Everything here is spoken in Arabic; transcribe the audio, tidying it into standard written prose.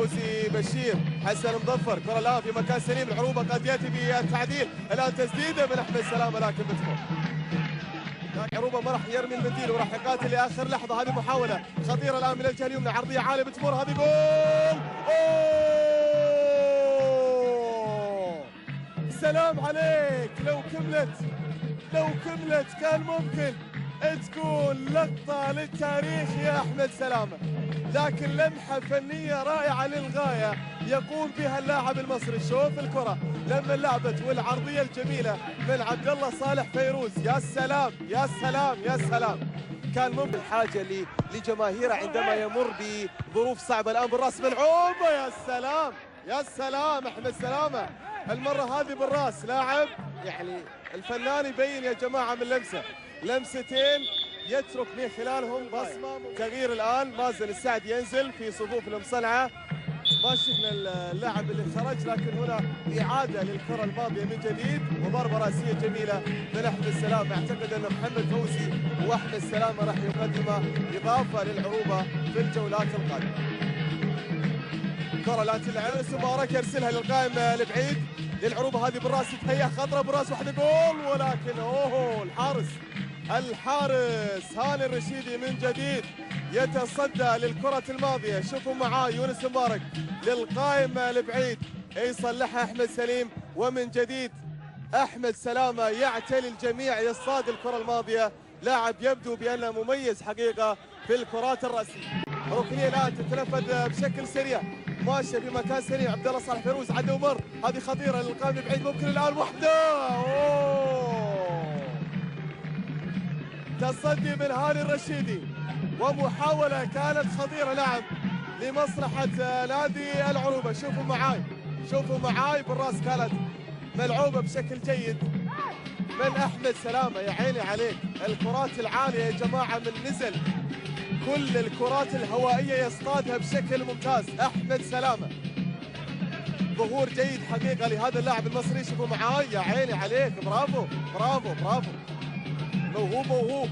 فوزي بشير. حسن مظفر، كرة الآن في مكان سليم، العروبة قد يأتي بالتعديل. الآن تسديدة من أحمد سلامة لكن بتمر. عروبة ما راح يرمي المنديل وراح يقاتل لآخر لحظة. هذه محاولة خطيرة الآن من الجهة اليمنى، عرضية عالية بتمر، هذه جول. أوه سلام عليك. لو كملت كان ممكن تكون لقطة للتاريخ يا أحمد سلامة، لكن لمحة فنية رائعة للغاية يقوم بها اللاعب المصري. شوف الكرة لما لعبت والعرضية الجميلة من عبد الله صالح فيروز. يا سلام يا سلام يا سلام. كان ممكن الحاجة لجماهيره عندما يمر بظروف صعبة. الآن بالراس ملعوبة. يا سلام يا سلام. أحمد سلامة المرة هذه بالراس، لاعب يعني الفنان يبين يا جماعة من لمستين يترك من خلالهم بصمة. تغيير الآن، مازن السعد ينزل في صفوف المصنعة. ما شفنا اللاعب اللي خرج، لكن هنا إعادة للكرة الماضية من جديد وضربة رأسية جميلة من أحمد سلامة. أعتقد أن محمد فوزي وأحمد سلامة راح يقدم إضافة للعروبة في الجولات القادمة. كرة لا تلعب، مبارك يرسلها للقائم البعيد للعروبة. هذه بالراس تهيأ خطرة بالراس، واحدة جول، ولكن أوه الحارس هاني الرشيدي من جديد يتصدى للكرة الماضية. شوفوا معاي يونس مبارك للقائم البعيد يصلحها أحمد سليم، ومن جديد أحمد سلامة يعتلي الجميع يصطاد الكرة الماضية. لاعب يبدو بأنه مميز حقيقة في الكرات الرأسية. ركنية الآن تتنفذ بشكل سريع، ماشية بمكان سريع. عبد الله صالح فيروز عدى ومر، هذه خطيرة للقائم البعيد. ممكن الآن واحدة. تصدي من هاني الرشيدي ومحاولة كانت خطيرة نعم لمصلحة نادي العروبة. شوفوا معاي بالراس كانت ملعوبة بشكل جيد من أحمد سلامة. يا عيني عليك، الكرات العالية يا جماعة من نزل كل الكرات الهوائية يصطادها بشكل ممتاز أحمد سلامة. ظهور جيد حقيقة لهذا اللاعب المصري. شوفوا معاي، يا عيني عليك، برافو برافو برافو. موهوب